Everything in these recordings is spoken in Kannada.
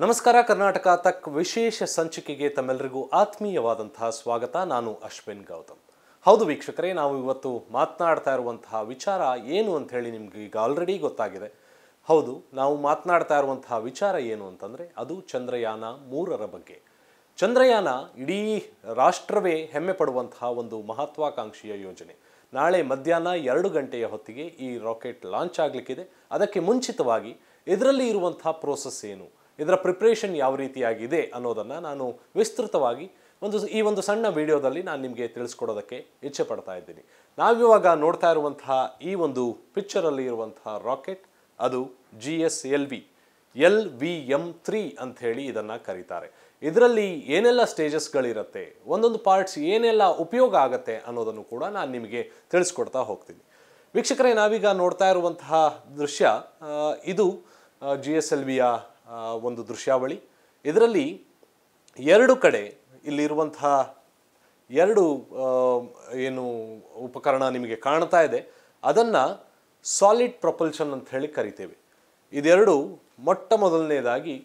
ನಮಸ್ಕಾರ ಕರ್ನಾಟಕ ತಕ್ ವಿಶೇಷ ಸಂಚಿಕೆಗೆ ತಮ್ಮೆಲ್ಲರಿಗೂ ಆತ್ಮೀಯವಾದಂತಹ ಸ್ವಾಗತ. ನಾನು ಅಶ್ವಿನ್ ಗೌತಮ್. ಹೌದು ವೀಕ್ಷಕರೇ, ನಾವು ಇವತ್ತು ಮಾತನಾಡ್ತಾ ಇರುವಂತಹ ವಿಚಾರ ಏನು ಅಂತ ಹೇಳಿ ನಿಮ್ಗೆ ಈಗ ಆಲ್ರೆಡಿ ಗೊತ್ತಾಗಿದೆ. ಹೌದು, ನಾವು ಮಾತನಾಡ್ತಾ ಇರುವಂತಹ ವಿಚಾರ ಏನು ಅಂತಂದರೆ ಅದು ಚಂದ್ರಯಾನ 3ರ ಬಗ್ಗೆ. ಚಂದ್ರಯಾನ ಇಡೀ ರಾಷ್ಟ್ರವೇ ಹೆಮ್ಮೆ ಪಡುವಂತಹ ಒಂದು ಮಹತ್ವಾಕಾಂಕ್ಷೆಯ ಯೋಜನೆ. ನಾಳೆ ಮಧ್ಯಾಹ್ನ 2 ಗಂಟೆಯ ಹೊತ್ತಿಗೆ ಈ ರಾಕೆಟ್ ಲಾಂಚ್ ಆಗಲಿಕ್ಕಿದೆ. ಅದಕ್ಕೆ ಮುಂಚಿತವಾಗಿ ಇದರಲ್ಲಿ ಇರುವಂತಹ ಪ್ರೋಸೆಸ್ ಏನು, ಇದರ ಪ್ರಿಪ್ರೇಷನ್ ಯಾವ ರೀತಿಯಾಗಿದೆ ಅನ್ನೋದನ್ನು ನಾನು ವಿಸ್ತೃತವಾಗಿ ಈ ಒಂದು ಸಣ್ಣ ವಿಡಿಯೋದಲ್ಲಿ ನಾನು ನಿಮಗೆ ತಿಳಿಸ್ಕೊಡೋದಕ್ಕೆ ಇಚ್ಛೆ ಪಡ್ತಾ ಇದ್ದೀನಿ. ನಾವಿವಾಗ ನೋಡ್ತಾ ಇರುವಂತಹ ಈ ಒಂದು ಪಿಕ್ಚರಲ್ಲಿ ಇರುವಂತಹ ರಾಕೆಟ್ ಅದು GSLV LVM-3 ಅಂತ ಹೇಳಿ ಇದನ್ನು ಕರೀತಾರೆ. ಇದರಲ್ಲಿ ಏನೆಲ್ಲ ಸ್ಟೇಜಸ್ಗಳಿರುತ್ತೆ, ಒಂದೊಂದು ಪಾರ್ಟ್ಸ್ ಏನೆಲ್ಲ ಉಪಯೋಗ ಆಗುತ್ತೆ ಅನ್ನೋದನ್ನು ಕೂಡ ನಾನು ನಿಮಗೆ ತಿಳಿಸ್ಕೊಡ್ತಾ ಹೋಗ್ತೀನಿ. ವೀಕ್ಷಕರೇ, ನಾವೀಗ ನೋಡ್ತಾ ಇರುವಂತಹ ದೃಶ್ಯ ಇದು GSLVಯ ಒಂದು ದೃಶ್ಯಾವಳಿ. ಇದರಲ್ಲಿ 2 ಕಡೆ ಇಲ್ಲಿರುವಂತಹ 2 ಏನು ಉಪಕರಣ ನಿಮಗೆ ಕಾಣ್ತಾ ಇದೆ, ಅದನ್ನು ಸಾಲಿಡ್ ಪ್ರೊಪಲ್ಷನ್ ಅಂತ ಹೇಳಿ ಕರಿತೇವೆ. ಇದೆರಡು ಮೊಟ್ಟ ಮೊದಲನೇದಾಗಿ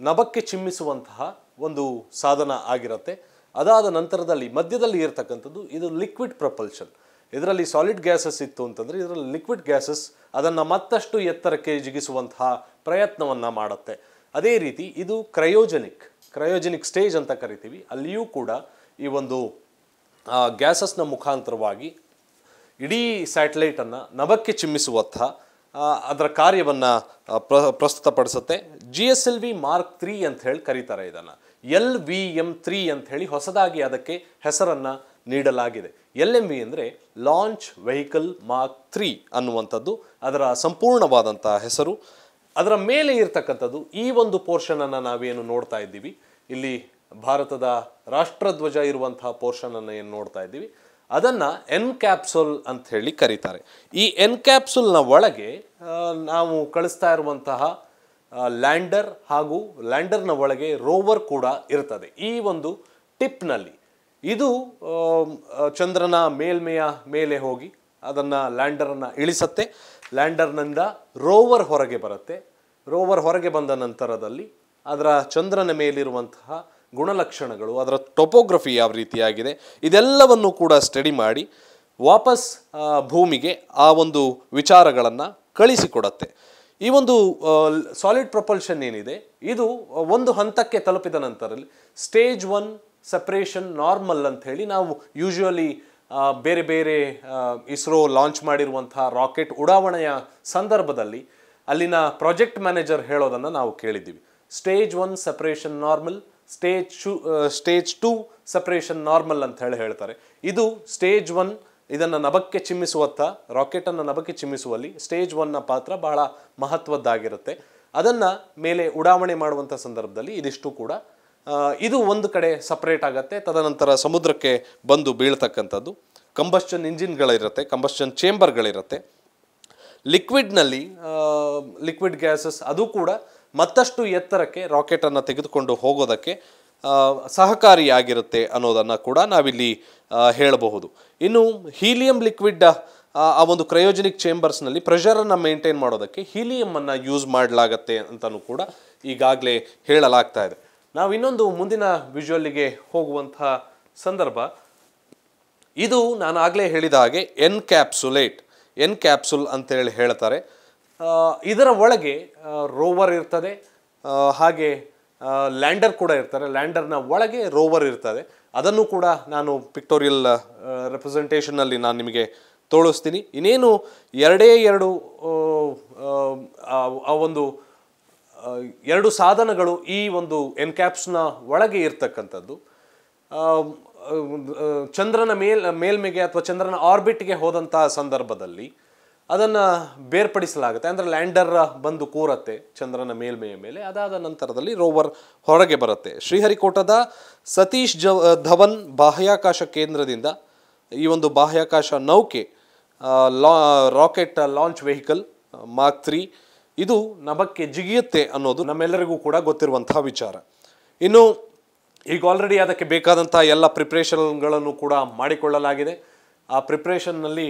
ನಭಕ್ಕೆ ಚಿಮ್ಮಿಸುವಂತಹ ಒಂದು ಸಾಧನ ಆಗಿರುತ್ತೆ. ಅದಾದ ನಂತರದಲ್ಲಿ ಮಧ್ಯದಲ್ಲಿ ಇರತಕ್ಕಂಥದ್ದು ಇದು ಲಿಕ್ವಿಡ್ ಪ್ರೊಪಲ್ಷನ್. ಇದರಲ್ಲಿ ಸಾಲಿಡ್ ಗ್ಯಾಸಸ್ ಇತ್ತು ಅಂತಂದರೆ ಇದರಲ್ಲಿ ಲಿಕ್ವಿಡ್ ಗ್ಯಾಸಸ್ ಅದನ್ನು ಮತ್ತಷ್ಟು ಎತ್ತರಕ್ಕೆ ಜಿಗಿಸುವಂತಹ ಪ್ರಯತ್ನವನ್ನು ಮಾಡುತ್ತೆ. ಅದೇ ರೀತಿ ಇದು ಕ್ರಯೋಜೆನಿಕ್ ಸ್ಟೇಜ್ ಅಂತ ಕರಿತೀವಿ. ಅಲ್ಲಿಯೂ ಕೂಡ ಈ ಒಂದು ಗ್ಯಾಸಸ್ನ ಮುಖಾಂತರವಾಗಿ ಇಡೀ ಸ್ಯಾಟಲೈಟನ್ನು ನಭಕ್ಕೆ ಚಿಮ್ಮಿಸುವಂಥ ಅದರ ಕಾರ್ಯವನ್ನು ಪ್ರಸ್ತುತಪಡಿಸುತ್ತೆ. GSLV Mark 3 ಅಂತ ಹೇಳಿ ಕರೀತಾರೆ. ಇದನ್ನು LVM-3 ಅಂತ ಹೇಳಿ ಹೊಸದಾಗಿ ಅದಕ್ಕೆ ಹೆಸರನ್ನು ನೀಡಲಾಗಿದೆ. LMV ಅಂದರೆ ಲಾಂಚ್ ವೆಹಿಕಲ್ ಮಾರ್ಕ್ 3 ಅನ್ನುವಂಥದ್ದು ಅದರ ಸಂಪೂರ್ಣವಾದಂಥ ಹೆಸರು. ಅದರ ಮೇಲೆ ಇರ್ತಕ್ಕಂಥದ್ದು ಈ ಒಂದು ಪೋರ್ಷನನ್ನು ನಾವೇನು ನೋಡ್ತಾ ಇದ್ದೀವಿ, ಇಲ್ಲಿ ಭಾರತದ ರಾಷ್ಟ್ರಧ್ವಜ ಇರುವಂತಹ ಪೋರ್ಷನನ್ನು ಏನು ನೋಡ್ತಾ ಇದ್ದೀವಿ, ಅದನ್ನು ಎನ್ಕ್ಯಾಪ್ಸುಲ್ ಅಂತ ಹೇಳಿ ಕರೀತಾರೆ. ಈ ಎನ್ಕ್ಯಾಪ್ಸುಲ್ನ ಒಳಗೆ ನಾವು ಕಳಿಸ್ತಾ ಇರುವಂತಹ ಲ್ಯಾಂಡರ್ ಹಾಗೂ ಲ್ಯಾಂಡರ್ನ ಒಳಗೆ ರೋವರ್ ಕೂಡ ಇರ್ತದೆ. ಈ ಒಂದು ಟಿಪ್ನಲ್ಲಿ ಇದು ಚಂದ್ರನ ಮೇಲ್ಮೆಯ ಮೇಲೆ ಹೋಗಿ ಅದನ್ನು ಲ್ಯಾಂಡರನ್ನು ಇಳಿಸತ್ತೆ. ಲ್ಯಾಂಡರ್ನಿಂದ ರೋವರ್ ಹೊರಗೆ ಬರುತ್ತೆ. ರೋವರ್ ಹೊರಗೆ ಬಂದ ನಂತರದಲ್ಲಿ ಅದರ ಚಂದ್ರನ ಮೇಲಿರುವಂತಹ ಗುಣಲಕ್ಷಣಗಳು, ಅದರ ಟೊಪೋಗ್ರಫಿ ಯಾವ ರೀತಿಯಾಗಿದೆ, ಇದೆಲ್ಲವನ್ನು ಕೂಡ ಸ್ಟಡಿ ಮಾಡಿ ವಾಪಸ್ ಭೂಮಿಗೆ ಆ ಒಂದು ವಿಚಾರಗಳನ್ನು ಕಳಿಸಿಕೊಡತ್ತೆ. ಈ ಒಂದು ಸಾಲಿಡ್ ಪ್ರೊಪಲ್ಷನ್ ಏನಿದೆ ಇದು ಒಂದು ಹಂತಕ್ಕೆ ತಲುಪಿದ ನಂತರದಲ್ಲಿ ಸ್ಟೇಜ್ 1 ಸೆಪರೇಷನ್ ನಾರ್ಮಲ್ ಅಂತ ಹೇಳಿ ನಾವು ಯೂಶುವಲಿ ಬೇರೆ ಬೇರೆ ಇಸ್ರೋ ಲಾಂಚ್ ಮಾಡಿರುವಂತಹ ರಾಕೆಟ್ ಉಡಾವಣೆಯ ಸಂದರ್ಭದಲ್ಲಿ ಅಲ್ಲಿನ ಪ್ರಾಜೆಕ್ಟ್ ಮ್ಯಾನೇಜರ್ ಹೇಳೋದನ್ನು ನಾವು ಕೇಳಿದ್ದೀವಿ. Stage 1 separation normal, stage 2 separation normal ಅಂತ ಹೇಳ್ತಾರೆ. ಇದು ಸ್ಟೇಜ್ 1 ಇದನ್ನು ನಭಕ್ಕೆ ಚಿಮ್ಮಿಸುವತ್ತ ರಾಕೆಟನ್ನು ನಭಕ್ಕೆ ಚಿಮ್ಮಿಸುವಲ್ಲಿ ಸ್ಟೇಜ್ 1ನ ಪಾತ್ರ ಬಹಳ ಮಹತ್ವದ್ದಾಗಿರುತ್ತೆ. ಅದನ್ನು ಮೇಲೆ ಉಡಾವಣೆ ಮಾಡುವಂಥ ಸಂದರ್ಭದಲ್ಲಿ ಇದಿಷ್ಟು ಕೂಡ ಇದು ಒಂದು ಕಡೆ ಸಪ್ರೇಟ್ ಆಗುತ್ತೆ. ತದನಂತರ ಸಮುದ್ರಕ್ಕೆ ಬಂದು ಬೀಳ್ತಕ್ಕಂಥದ್ದು ಕಂಬಸ್ಟನ್ ಇಂಜಿನ್ಗಳಿರುತ್ತೆ, ಕಂಬಸ್ಟನ್ ಚೇಂಬರ್ಗಳಿರುತ್ತೆ. ಲಿಕ್ವಿಡ್ನಲ್ಲಿ ಲಿಕ್ವಿಡ್ ಗ್ಯಾಸಸ್ ಅದು ಕೂಡ ಮತ್ತಷ್ಟು ಎತ್ತರಕ್ಕೆ ರಾಕೆಟನ್ನು ತೆಗೆದುಕೊಂಡು ಹೋಗೋದಕ್ಕೆ ಸಹಕಾರಿಯಾಗಿರುತ್ತೆ ಅನ್ನೋದನ್ನು ಕೂಡ ನಾವಿಲ್ಲಿ ಹೇಳಬಹುದು. ಇನ್ನು ಹೀಲಿಯಂ ಲಿಕ್ವಿಡ್ ಆ ಒಂದು ಕ್ರಯೋಜೆನಿಕ್ ಚೇಂಬರ್ಸ್ನಲ್ಲಿ ಪ್ರೆಷರನ್ನು ಮೇಂಟೈನ್ ಮಾಡೋದಕ್ಕೆ ಹೀಲಿಯಮನ್ನು ಯೂಸ್ ಮಾಡಲಾಗತ್ತೆ ಅಂತಲೂ ಕೂಡ ಈಗಾಗಲೇ ಹೇಳಲಾಗ್ತಾ ಇದೆ. ನಾವು ಇನ್ನೊಂದು ಮುಂದಿನ ವಿಜುವಲ್ಲಿಗೆ ಹೋಗುವಂತಹ ಸಂದರ್ಭ ಇದು ನಾನು ಆಗಲೇ ಹೇಳಿದ ಹಾಗೆ ಎನ್ಕ್ಯಾಪ್ಸುಲ್ ಅಂತೇಳಿ ಹೇಳ್ತಾರೆ. ಇದರ ಒಳಗೆ ರೋವರ್ ಇರ್ತದೆ, ಹಾಗೆ ಲ್ಯಾಂಡರ್ ಕೂಡ ಇರ್ತಾರೆ. ಲ್ಯಾಂಡರ್ನ ಒಳಗೆ ರೋವರ್ ಇರ್ತದೆ. ಅದನ್ನು ಕೂಡ ನಾನು ಪಿಕ್ಟೋರಿಯಲ್ ರೆಪ್ರೆಸೆಂಟೇಷನ್ನಲ್ಲಿ ನಾನು ನಿಮಗೆ ತೋರಿಸ್ತೀನಿ. ಇನ್ನೇನು ಎರಡು ಸಾಧನಗಳು ಈ ಒಂದು ಎನ್ಕ್ಯಾಪ್ಸ್ನ ಒಳಗೆ ಇರ್ತಕ್ಕಂಥದ್ದು ಚಂದ್ರನ ಮೇಲ್ಮೆಗೆ ಅಥವಾ ಚಂದ್ರನ ಆರ್ಬಿಟ್ಗೆ ಹೋದಂತಹ ಸಂದರ್ಭದಲ್ಲಿ ಅದನ್ನು ಬೇರ್ಪಡಿಸಲಾಗುತ್ತೆ. ಅಂದರೆ ಲ್ಯಾಂಡರ್ ಬಂದು ಕೂರತ್ತೆ ಚಂದ್ರನ ಮೇಲ್ಮೆಯ ಮೇಲೆ. ಅದಾದ ನಂತರದಲ್ಲಿ ರೋವರ್ ಹೊರಗೆ ಬರುತ್ತೆ. ಶ್ರೀಹರಿಕೋಟದ ಸತೀಶ್ ಧವನ್ ಬಾಹ್ಯಾಕಾಶ ಕೇಂದ್ರದಿಂದ ಈ ಒಂದು ಬಾಹ್ಯಾಕಾಶ ನೌಕೆ ರಾಕೆಟ್ ಲಾಂಚ್ ವೆಹಿಕಲ್ ಮಾರ್ಕ್ 3 ಇದು ನಭಕ್ಕೆ ಜಿಗಿಯುತ್ತೆ ಅನ್ನೋದು ನಮ್ಮೆಲ್ಲರಿಗೂ ಕೂಡ ಗೊತ್ತಿರುವಂತಹ ವಿಚಾರ. ಇನ್ನು ಈಗ ಆಲ್ರೆಡಿ ಅದಕ್ಕೆ ಬೇಕಾದಂಥ ಎಲ್ಲ ಪ್ರಿಪ್ರೇಷನ್ಗಳನ್ನು ಕೂಡ ಮಾಡಿಕೊಳ್ಳಲಾಗಿದೆ. ಆ ಪ್ರಿಪ್ರೇಷನ್ನಲ್ಲಿ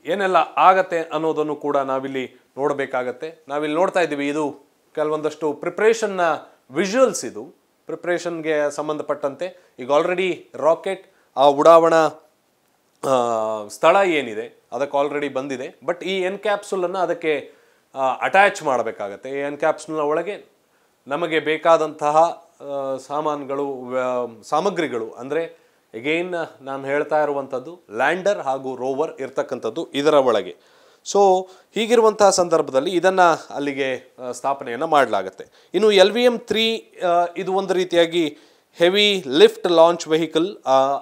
ಏನೆಲ್ಲ ಆಗತ್ತೆ ಅನ್ನೋದನ್ನು ಕೂಡ ನಾವಿಲ್ಲಿ ನೋಡಬೇಕಾಗತ್ತೆ. ನಾವಿಲ್ಲಿ ನೋಡ್ತಾ ಇದ್ದೀವಿ, ಇದು ಕೆಲವೊಂದಷ್ಟು ಪ್ರಿಪ್ರೇಷನ್ನ ವಿಜುವಲ್ಸ್ ಇದು ಪ್ರಿಪ್ರೇಷನ್ಗೆ ಸಂಬಂಧಪಟ್ಟಂತೆ. ಈಗ ಆಲ್ರೆಡಿ ರಾಕೆಟ್ ಆ ಉಡಾವಣಾ ಸ್ಥಳ ಏನಿದೆ ಅದಕ್ಕೆ ಆಲ್ರೆಡಿ ಬಂದಿದೆ. ಬಟ್ ಈ ಎನ್ಕ್ಯಾಪ್ಸುಲನ್ನು ಅದಕ್ಕೆ ಅಟ್ಯಾಚ್ ಮಾಡಬೇಕಾಗತ್ತೆ. ಈ ಎನ್ಕ್ಯಾಪ್ಸುಲ್ನ ಒಳಗೆ ನಮಗೆ ಬೇಕಾದಂತಹ ಸಾಮಗ್ರಿಗಳು ಅಂದರೆ ಎಗೈನ್ ನಾನು ಹೇಳ್ತಾ ಇರುವಂಥದ್ದು ಲ್ಯಾಂಡರ್ ಹಾಗೂ ರೋವರ್ ಇರ್ತಕ್ಕಂಥದ್ದು ಇದರ ಒಳಗೆ. ಸೊ ಹೀಗಿರುವಂತಹ ಸಂದರ್ಭದಲ್ಲಿ ಇದನ್ನು ಅಲ್ಲಿಗೆ ಸ್ಥಾಪನೆಯನ್ನು ಮಾಡಲಾಗತ್ತೆ. ಇನ್ನು LVM-3 ಇದು ಒಂದು ರೀತಿಯಾಗಿ ಹೆವಿ ಲಿಫ್ಟ್ ಲಾಂಚ್ ವೆಹಿಕಲ್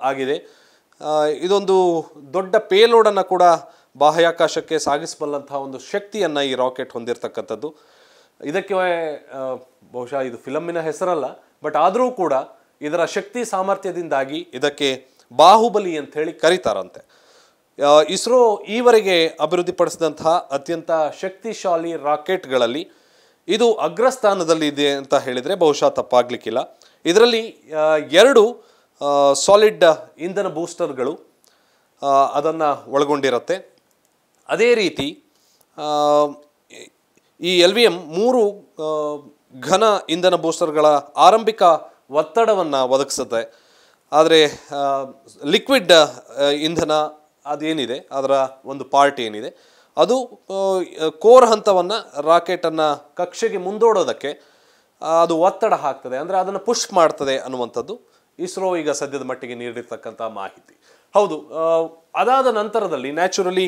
ಆಗಿದೆ. ಇದೊಂದು ದೊಡ್ಡ ಪೇಲೋಡನ್ನು ಕೂಡ ಬಾಹ್ಯಾಕಾಶಕ್ಕೆ ಸಾಗಿಸಬಲ್ಲಂತಹ ಒಂದು ಶಕ್ತಿಯನ್ನು ಈ ರಾಕೆಟ್ ಹೊಂದಿರತಕ್ಕಂಥದ್ದು. ಇದಕ್ಕೆ ಬಹುಶಃ ಇದು ಫಿಲಮ್ಮಿನ ಹೆಸರಲ್ಲ, ಬಟ್ ಆದರೂ ಕೂಡ ಇದರ ಶಕ್ತಿ ಸಾಮರ್ಥ್ಯದಿಂದಾಗಿ ಇದಕ್ಕೆ ಬಾಹುಬಲಿ ಅಂಥೇಳಿ ಕರೀತಾರಂತೆ. ಇಸ್ರೋ ಈವರೆಗೆ ಅಭಿವೃದ್ಧಿಪಡಿಸಿದಂತಹ ಅತ್ಯಂತ ಶಕ್ತಿಶಾಲಿ ರಾಕೆಟ್ಗಳಲ್ಲಿ ಇದು ಅಗ್ರಸ್ಥಾನದಲ್ಲಿದೆ ಅಂತ ಹೇಳಿದರೆ ಬಹುಶಃ ತಪ್ಪಾಗಲಿಕ್ಕಿಲ್ಲ. ಇದರಲ್ಲಿ 2 ಸಾಲಿಡ್ ಇಂಧನ ಬೂಸ್ಟರ್ಗಳು ಅದನ್ನು ಒಳಗೊಂಡಿರುತ್ತೆ. ಅದೇ ರೀತಿ ಈ LVM 3 ಘನ ಇಂಧನ ಬೂಸ್ಟರ್ಗಳ ಆರಂಭಿಕ ಒತ್ತಡವನ್ನು ಒದಗಿಸುತ್ತೆ. ಆದರೆ ಲಿಕ್ವಿಡ್ ಇಂಧನ ಅದೇನಿದೆ ಅದರ ಒಂದು ಪಾರ್ಟ್ ಏನಿದೆ ಅದು ಕೋರ್ ಹಂತವನ್ನು ರಾಕೆಟನ್ನು ಕಕ್ಷೆಗೆ ಮುಂದೂಡೋದಕ್ಕೆ ಅದು ಒತ್ತಡ ಹಾಕ್ತದೆ, ಅಂದರೆ ಅದನ್ನು ಪುಷ್ ಮಾಡ್ತದೆ ಅನ್ನುವಂಥದ್ದು ಇಸ್ರೋ ಈಗ ಸದ್ಯದ ಮಟ್ಟಿಗೆ ನೀಡಿರ್ತಕ್ಕಂಥ ಮಾಹಿತಿ. ಹೌದು, ಅದಾದ ನಂತರದಲ್ಲಿ ನ್ಯಾಚುರಲಿ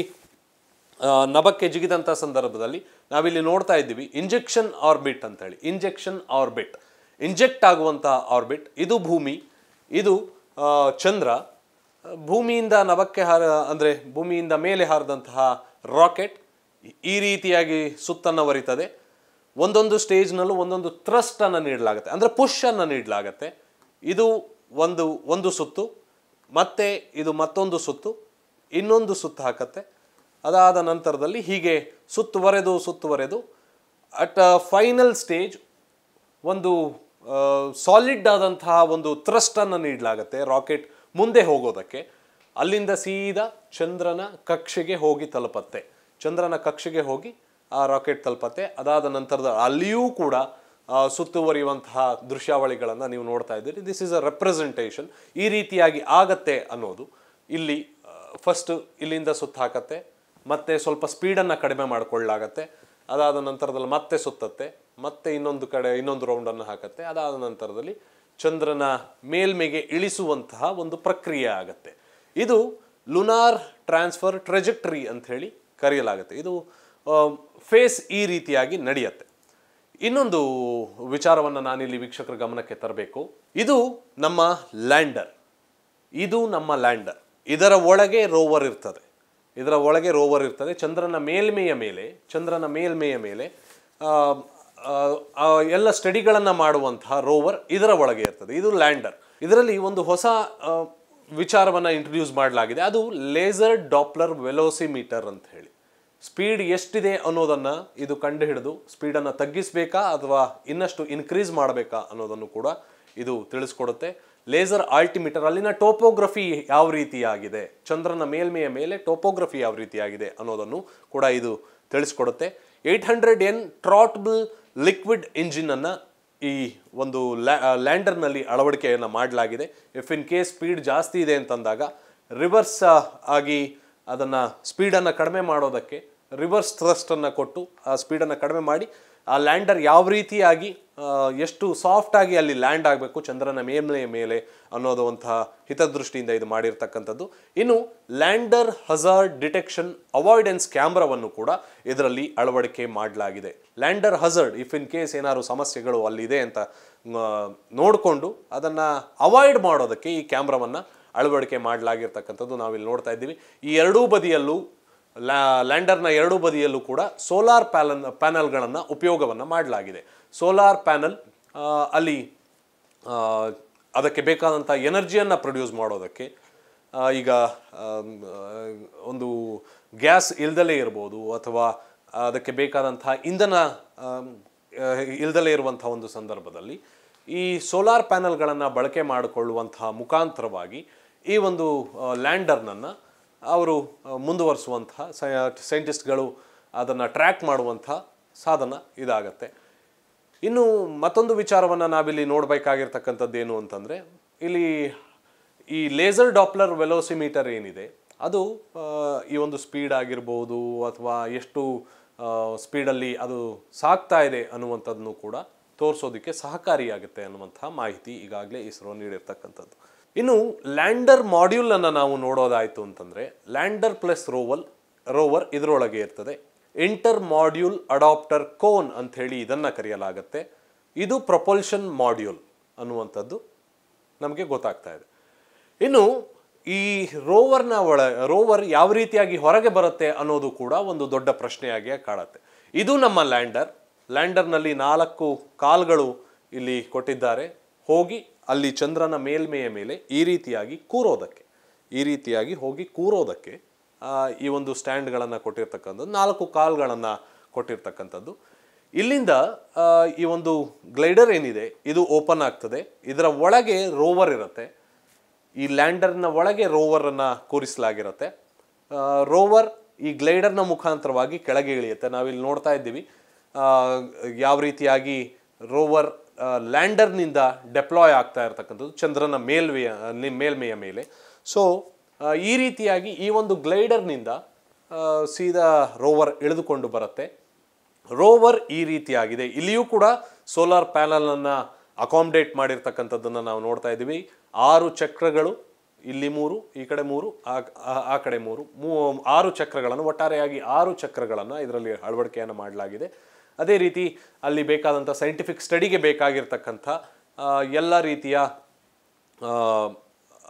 ನಭಕ್ಕೆ ಜಿಗಿದಂಥ ಸಂದರ್ಭದಲ್ಲಿ ನಾವಿಲ್ಲಿ ನೋಡ್ತಾ ಇದ್ದೀವಿ ಇಂಜೆಕ್ಷನ್ ಆರ್ಬಿಟ್ ಅಂತೇಳಿ. ಇಂಜೆಕ್ಟ್ ಆಗುವಂಥ ಆರ್ಬಿಟ್ ಇದು ಭೂಮಿ, ಇದು ಚಂದ್ರ. ಭೂಮಿಯಿಂದ ನಭಕ್ಕೆ ಅಂದರೆ ಭೂಮಿಯಿಂದ ಮೇಲೆ ಹಾರಿದಂತಹ ರಾಕೆಟ್ ಈ ರೀತಿಯಾಗಿ ಸುತ್ತನ್ನು ವರಿತದೆ. ಒಂದೊಂದು ಸ್ಟೇಜ್ನಲ್ಲೂ ಒಂದೊಂದು ಥ್ರಸ್ಟನ್ನು ನೀಡಲಾಗುತ್ತೆ, ಅಂದರೆ ಪುಷನ್ನು ನೀಡಲಾಗತ್ತೆ. ಇದು ಒಂದು ಸುತ್ತು, ಮತ್ತೆ ಇದು ಮತ್ತೊಂದು ಸುತ್ತು, ಇನ್ನೊಂದು ಸುತ್ತು ಹಾಕತ್ತೆ. ಅದಾದ ನಂತರದಲ್ಲಿ ಹೀಗೆ ಸುತ್ತುವರೆದು ಅಟ್ ಫೈನಲ್ ಸ್ಟೇಜ್ ಒಂದು ಸಾಲಿಡ್ ಆದಂತಹ ಒಂದು ಥ್ರಸ್ಟನ್ನು ನೀಡಲಾಗತ್ತೆ ರಾಕೆಟ್ ಮುಂದೆ ಹೋಗೋದಕ್ಕೆ. ಅಲ್ಲಿಂದ ಸೀದಾ ಚಂದ್ರನ ಕಕ್ಷೆಗೆ ಹೋಗಿ ತಲುಪತ್ತೆ. ಆ ರಾಕೆಟ್ ತಲುಪತ್ತೆ. ಅದಾದ ನಂತರದ ಅಲ್ಲಿಯೂ ಕೂಡ ಸುತ್ತುವರಿಯುವಂತಹ ದೃಶ್ಯಾವಳಿಗಳನ್ನು ನೀವು ನೋಡ್ತಾ ಇದ್ದೀರಿ. This is a representation. ಈ ರೀತಿಯಾಗಿ ಆಗತ್ತೆ ಅನ್ನೋದು ಇಲ್ಲಿ ಫಸ್ಟ್ ಇಲ್ಲಿಂದ ಸುತ್ತ ಹಾಕತ್ತೆ, ಮತ್ತೆ ಸ್ವಲ್ಪ ಸ್ಪೀಡನ್ನು ಕಡಿಮೆ ಮಾಡಿಕೊಳ್ಳಲಾಗತ್ತೆ. ಅದಾದ ನಂತರದಲ್ಲಿ ಮತ್ತೆ ಸುತ್ತತ್ತೆ, ಮತ್ತೆ ಇನ್ನೊಂದು ಕಡೆ ಇನ್ನೊಂದು ರೌಂಡನ್ನು ಹಾಕತ್ತೆ. ಅದಾದ ನಂತರದಲ್ಲಿ ಚಂದ್ರನ ಮೇಲ್ಮೆಗೆ ಇಳಿಸುವಂತಹ ಒಂದು ಪ್ರಕ್ರಿಯೆ ಆಗತ್ತೆ. ಇದು ಲುನಾರ್ ಟ್ರಾನ್ಸ್ಫರ್ ಟ್ರೆಜೆಕ್ಟರಿ ಅಂತ ಹೇಳಿ ಕರೆಯಲಾಗುತ್ತೆ. ಇದು ಫೇಸ್ ಈ ರೀತಿಯಾಗಿ ನಡೆಯುತ್ತೆ. ಇನ್ನೊಂದು ವಿಚಾರವನ್ನು ನಾನಿಲ್ಲಿ ವೀಕ್ಷಕರ ಗಮನಕ್ಕೆ ತರಬೇಕು. ಇದು ನಮ್ಮ ಲ್ಯಾಂಡರ್. ಇದರ ಒಳಗೆ ರೋವರ್ ಇರ್ತದೆ. ಚಂದ್ರನ ಮೇಲ್ಮೆಯ ಮೇಲೆ ಎಲ್ಲ ಸ್ಟಡಿಗಳನ್ನು ಮಾಡುವಂತಹ ರೋವರ್ ಇದರ ಒಳಗೆ ಇರ್ತದೆ. ಇದು ಲ್ಯಾಂಡರ್. ಇದರಲ್ಲಿ ಒಂದು ಹೊಸ ವಿಚಾರವನ್ನು ಇಂಟ್ರೊಡ್ಯೂಸ್ ಮಾಡಲಾಗಿದೆ. ಅದು ಲೇಸರ್ ಡಾಪ್ಲರ್ ವೆಲೋಸಿಮೀಟರ್ ಅಂತ ಹೇಳಿ. ಸ್ಪೀಡ್ ಎಷ್ಟಿದೆ ಅನ್ನೋದನ್ನು ಇದು ಕಂಡುಹಿಡಿದು ಸ್ಪೀಡನ್ನು ತಗ್ಗಿಸಬೇಕಾ ಅಥವಾ ಇನ್ನಷ್ಟು ಇನ್ಕ್ರೀಸ್ ಮಾಡಬೇಕಾ ಅನ್ನೋದನ್ನು ಕೂಡ ಇದು ತಿಳಿಸ್ಕೊಡುತ್ತೆ. ಲೇಸರ್ ಆಲ್ಟಿಮೀಟರ್, ಅಲ್ಲಿನ ಟೋಪೋಗ್ರಫಿ ಯಾವ ರೀತಿಯಾಗಿದೆ, ಚಂದ್ರನ ಮೇಲ್ಮೆಯ ಮೇಲೆ ಟೋಪೋಗ್ರಫಿ ಯಾವ ರೀತಿಯಾಗಿದೆ ಅನ್ನೋದನ್ನು ಕೂಡ ಇದು ತಿಳಿಸ್ಕೊಡುತ್ತೆ. 800N ಟ್ರಾಟಬಲ್ ಲಿಕ್ವಿಡ್ ಇಂಜಿನನ್ನು ಈ ಒಂದು ಲ್ಯಾಂಡರ್ನಲ್ಲಿ ಅಳವಡಿಕೆಯನ್ನು ಮಾಡಲಾಗಿದೆ. ಇಫ್ ಇನ್ ಕೇಸ್ ಸ್ಪೀಡ್ ಜಾಸ್ತಿ ಇದೆ ಅಂತಂದಾಗ ರಿವರ್ಸ್ ಆಗಿ ಅದನ್ನು ಸ್ಪೀಡನ್ನು ಕಡಿಮೆ ಮಾಡೋದಕ್ಕೆ ರಿವರ್ಸ್ ಥ್ರಸ್ಟನ್ನು ಕೊಟ್ಟು ಆ ಸ್ಪೀಡನ್ನು ಕಡಿಮೆ ಮಾಡಿ ಆ ಲ್ಯಾಂಡರ್ ಯಾವ ರೀತಿಯಾಗಿ ಎಷ್ಟು ಸಾಫ್ಟಾಗಿ ಅಲ್ಲಿ ಲ್ಯಾಂಡ್ ಆಗಬೇಕು ಚಂದ್ರನ ಮೇಲೆ ಅನ್ನೋದಂತಹ ಹಿತದೃಷ್ಟಿಯಿಂದ ಇದು ಮಾಡಿರ್ತಕ್ಕಂಥದ್ದು. ಇನ್ನು ಲ್ಯಾಂಡರ್ ಹಜಾರ್ಡ್ ಡಿಟೆಕ್ಷನ್ ಅವಾಯ್ಡೆನ್ಸ್ ಕ್ಯಾಮ್ರಾವನ್ನು ಕೂಡ ಇದರಲ್ಲಿ ಅಳವಡಿಕೆ ಮಾಡಲಾಗಿದೆ. Lander hazard if in case ಏನಾದ್ರು ಸಮಸ್ಯೆಗಳು ಅಲ್ಲಿದೆ ಅಂತ ನೋಡಿಕೊಂಡು ಅದನ್ನು ಅವಾಯ್ಡ್ ಮಾಡೋದಕ್ಕೆ ಈ ಕ್ಯಾಮ್ರಾವನ್ನು ಅಳವಡಿಕೆ ಮಾಡಲಾಗಿರ್ತಕ್ಕಂಥದ್ದು ನಾವಿಲ್ಲಿ ನೋಡ್ತಾ ಇದ್ದೀವಿ. ಈ ಎರಡೂ ಬದಿಯಲ್ಲೂ ಲ್ಯಾಂಡರ್ನ ಎರಡೂ ಬದಿಯಲ್ಲೂ ಕೂಡ ಸೋಲಾರ್ ಪ್ಯಾನಲ್ಗಳನ್ನು ಉಪಯೋಗವನ್ನು ಮಾಡಲಾಗಿದೆ. ಸೋಲಾರ್ ಪ್ಯಾನಲ್ ಅಲ್ಲಿ ಅದಕ್ಕೆ ಬೇಕಾದಂಥ ಎನರ್ಜಿಯನ್ನು ಪ್ರೊಡ್ಯೂಸ್ ಮಾಡೋದಕ್ಕೆ ಈಗ ಒಂದು ಗ್ಯಾಸ್ ಇಲ್ದಲೇ ಇರ್ಬೋದು ಅಥವಾ ಅದಕ್ಕೆ ಬೇಕಾದಂಥ ಇಂಧನ ಇಲ್ದಲೇ ಇರುವಂಥ ಒಂದು ಸಂದರ್ಭದಲ್ಲಿ ಈ ಸೋಲಾರ್ ಪ್ಯಾನಲ್ಗಳನ್ನು ಬಳಕೆ ಮಾಡಿಕೊಳ್ಳುವಂತಹ ಮುಖಾಂತರವಾಗಿ ಈ ಒಂದು ಲ್ಯಾಂಡರ್ನನ್ನು ಅವರು ಮುಂದುವರಿಸುವಂತಹ ಸೈಂಟಿಸ್ಟ್ಗಳು ಅದನ್ನು ಟ್ರ್ಯಾಕ್ ಮಾಡುವಂಥ ಸಾಧನ ಇದಾಗತ್ತೆ. ಇನ್ನು ಮತ್ತೊಂದು ವಿಚಾರವನ್ನು ನಾವಿಲ್ಲಿ ನೋಡಬೇಕಾಗಿರ್ತಕ್ಕಂಥದ್ದು ಏನು ಅಂತಂದರೆ, ಇಲ್ಲಿ ಈ ಲೇಸರ್ ಡಾಪ್ಲರ್ ವೆಲೋಸಿಮೀಟರ್ ಏನಿದೆ ಅದು ಈ ಒಂದು ಸ್ಪೀಡ್ ಆಗಿರ್ಬೋದು ಅಥವಾ ಎಷ್ಟು ಸ್ಪೀಡಲ್ಲಿ ಅದು ಸಾಗ್ತಾ ಇದೆ ಅನ್ನುವಂಥದ್ದನ್ನು ಕೂಡ ತೋರಿಸೋದಕ್ಕೆ ಸಹಕಾರಿಯಾಗುತ್ತೆ ಅನ್ನುವಂತಹ ಮಾಹಿತಿ ಈಗಾಗಲೇ ಇಸ್ರೋ ನೀಡಿರ್ತಕ್ಕಂಥದ್ದು. ಇನ್ನು ಲ್ಯಾಂಡರ್ ಮಾಡ್ಯೂಲನ್ನು ನಾವು ನೋಡೋದಾಯಿತು ಅಂತಂದರೆ, ಲ್ಯಾಂಡರ್ ಪ್ಲಸ್ ರೋವರ್ ಇದರೊಳಗೆ ಇರ್ತದೆ. ಇಂಟರ್ ಮಾಡ್ಯೂಲ್ ಅಡಾಪ್ಟರ್ ಕೋನ್ ಅಂಥೇಳಿ ಇದನ್ನು ಕರೆಯಲಾಗುತ್ತೆ. ಇದು ಪ್ರೊಪಲ್ಷನ್ ಮಾಡ್ಯೂಲ್ ಅನ್ನುವಂಥದ್ದು ನಮಗೆ ಗೊತ್ತಾಗ್ತಾ ಇದೆ. ಇನ್ನು ಈ ರೋವರ್ ಯಾವ ರೀತಿಯಾಗಿ ಹೊರಗೆ ಬರುತ್ತೆ ಅನ್ನೋದು ಕೂಡ ಒಂದು ದೊಡ್ಡ ಪ್ರಶ್ನೆಯಾಗಿ ಕಾಡುತ್ತೆ. ಇದು ನಮ್ಮ ಲ್ಯಾಂಡರ್ನಲ್ಲಿ 4 ಕಾಲ್ಗಳು ಇಲ್ಲಿ ಕೊಟ್ಟಿದ್ದಾರೆ. ಹೋಗಿ ಅಲ್ಲಿ ಚಂದ್ರನ ಮೇಲ್ಮೆಯ ಮೇಲೆ ಈ ರೀತಿಯಾಗಿ ಕೂರೋದಕ್ಕೆ ಈ ಒಂದು ಸ್ಟ್ಯಾಂಡ್ಗಳನ್ನು ಕೊಟ್ಟಿರ್ತಕ್ಕಂಥದ್ದು, 4 ಕಾಲ್ಗಳನ್ನು ಕೊಟ್ಟಿರ್ತಕ್ಕಂಥದ್ದು. ಇಲ್ಲಿಂದ ಈ ಒಂದು ಗ್ಲೈಡರ್ ಏನಿದೆ ಇದು ಓಪನ್ ಆಗ್ತದೆ. ಇದರ ಒಳಗೆ ರೋವರ್ ಇರುತ್ತೆ. ಈ ಲ್ಯಾಂಡರ್ನ ಒಳಗೆ ರೋವರನ್ನು ಕೂರಿಸಲಾಗಿರುತ್ತೆ. ರೋವರ್ ಈ ಗ್ಲೈಡರ್ನ ಮುಖಾಂತರವಾಗಿ ಕೆಳಗೆ ಇಳಿಯುತ್ತೆ. ನಾವಿಲ್ಲಿ ನೋಡ್ತಾ ಇದ್ದೀವಿ ಯಾವ ರೀತಿಯಾಗಿ ರೋವರ್ ಲ್ಯಾಂಡರ್ನಿಂದ ಡೆಪ್ಲಾಯ್ ಆಗ್ತಾ ಇರತಕ್ಕಂಥದ್ದು ಚಂದ್ರನ ಮೇಲ್ಮೆಯ ಮೇಲೆ. ಸೊ ಈ ರೀತಿಯಾಗಿ ಈ ಒಂದು ಗ್ಲೈಡರ್ನಿಂದ ಸೀದಾ ರೋವರ್ ಇಳಿದುಕೊಂಡು ಬರುತ್ತೆ. ರೋವರ್ ಈ ರೀತಿಯಾಗಿದೆ. ಇಲ್ಲಿಯೂ ಕೂಡ ಸೋಲಾರ್ ಪ್ಯಾನಲನ್ನು ಅಕಾಮಡೇಟ್ ಮಾಡಿರ್ತಕ್ಕಂಥದ್ದನ್ನು ನಾವು ನೋಡ್ತಾ ಇದ್ದೀವಿ. 6 ಚಕ್ರಗಳು, ಇಲ್ಲಿ 3, ಈ ಕಡೆ 3, ಆ ಕಡೆ 3, 6 ಚಕ್ರಗಳನ್ನು, ಒಟ್ಟಾರೆಯಾಗಿ 6 ಚಕ್ರಗಳನ್ನು ಇದರಲ್ಲಿ ಅಳವಡಿಕೆಯನ್ನು ಮಾಡಲಾಗಿದೆ. ಅದೇ ರೀತಿ ಅಲ್ಲಿ ಬೇಕಾದಂಥ ಸೈಂಟಿಫಿಕ್ ಸ್ಟಡಿಗೆ ಬೇಕಾಗಿರ್ತಕ್ಕಂಥ ಎಲ್ಲ ರೀತಿಯ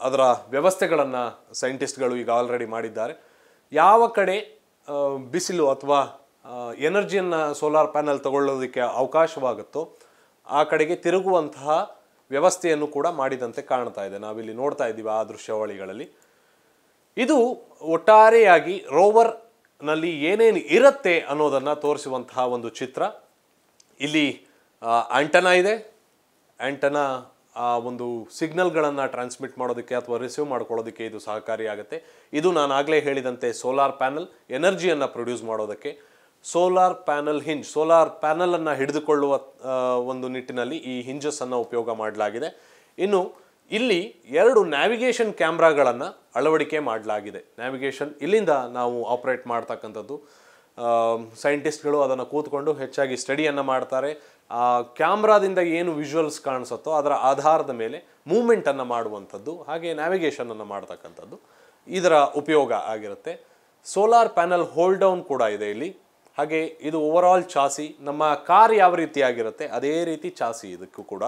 ಅದರ ವ್ಯವಸ್ಥೆಗಳನ್ನು ಸೈಂಟಿಸ್ಟ್ಗಳು ಈಗ ಆಲ್ರೆಡಿ ಮಾಡಿದ್ದಾರೆ. ಯಾವ ಕಡೆ ಬಿಸಿಲು ಅಥವಾ ಎನರ್ಜಿಯನ್ನು ಸೋಲಾರ್ ಪ್ಯಾನಲ್ ತಗೊಳ್ಳೋದಕ್ಕೆ ಅವಕಾಶವಾಗುತ್ತೋ ಆ ಕಡೆಗೆ ತಿರುಗುವಂತಹ ವ್ಯವಸ್ಥೆಯನ್ನು ಕೂಡ ಮಾಡಿದಂತೆ ಕಾಣ್ತಾ ಇದೆ. ನಾವಿಲ್ಲಿ ನೋಡ್ತಾ ಇದ್ದೀವಿ ಆ ದೃಶ್ಯಾವಳಿಗಳಲ್ಲಿ. ಇದು ಒಟ್ಟಾರೆಯಾಗಿ ರೋವರ್ನಲ್ಲಿ ಏನೇನು ಇರುತ್ತೆ ಅನ್ನೋದನ್ನು ತೋರಿಸುವಂತಹ ಒಂದು ಚಿತ್ರ. ಇಲ್ಲಿ ಆಂಟನಾ ಇದೆ. ಆಂಟನಾ ಒಂದು ಸಿಗ್ನಲ್ಗಳನ್ನು ಟ್ರಾನ್ಸ್ಮಿಟ್ ಮಾಡೋದಕ್ಕೆ ಅಥವಾ ರಿಸೀವ್ ಮಾಡ್ಕೊಳ್ಳೋದಕ್ಕೆ ಇದು ಸಹಕಾರಿಯಾಗುತ್ತೆ. ಇದು ನಾನು ಆಗಲೇ ಹೇಳಿದಂತೆ ಸೋಲಾರ್ ಪ್ಯಾನಲ್ ಎನರ್ಜಿಯನ್ನು ಪ್ರೊಡ್ಯೂಸ್ ಮಾಡೋದಕ್ಕೆ. ಸೋಲಾರ್ ಪ್ಯಾನಲನ್ನು ಹಿಡಿದುಕೊಳ್ಳುವ ಒಂದು ನಿಟ್ಟಿನಲ್ಲಿ ಈ ಹಿಂಜಸ್ಸನ್ನು ಉಪಯೋಗ ಮಾಡಲಾಗಿದೆ. ಇನ್ನು ಇಲ್ಲಿ 2 ನ್ಯಾವಿಗೇಷನ್ ಕ್ಯಾಮ್ರಾಗಳನ್ನು ಅಳವಡಿಕೆ ಮಾಡಲಾಗಿದೆ. ನ್ಯಾವಿಗೇಷನ್ ಇಲ್ಲಿಂದ ನಾವು ಆಪರೇಟ್ ಮಾಡ್ತಕ್ಕಂಥದ್ದು. ಸೈಂಟಿಸ್ಟ್ಗಳು ಅದನ್ನು ಕೂತ್ಕೊಂಡು ಹೆಚ್ಚಾಗಿ ಸ್ಟಡಿಯನ್ನು ಮಾಡ್ತಾರೆ. ಆ ಕ್ಯಾಮ್ರಾದಿಂದ ಏನು ವಿಜುವಲ್ಸ್ ಕಾಣಿಸುತ್ತೋ ಅದರ ಆಧಾರದ ಮೇಲೆ ಮೂವ್ಮೆಂಟನ್ನು ಮಾಡುವಂಥದ್ದು, ಹಾಗೆ ನ್ಯಾವಿಗೇಷನನ್ನು ಮಾಡ್ತಕ್ಕಂಥದ್ದು ಇದರ ಉಪಯೋಗ ಆಗಿರುತ್ತೆ. ಸೋಲಾರ್ ಪ್ಯಾನಲ್ ಹೋಲ್ಡ್ ಡೌನ್ ಕೂಡ ಇದೆ ಇಲ್ಲಿ. ಹಾಗೆ ಇದು ಓವರಾಲ್ ಚಾಸಿ, ನಮ್ಮ ಕಾರ್ ಯಾವ ರೀತಿಯಾಗಿರುತ್ತೆ ಅದೇ ರೀತಿ ಚಾಸಿ ಇದಕ್ಕೂ ಕೂಡ.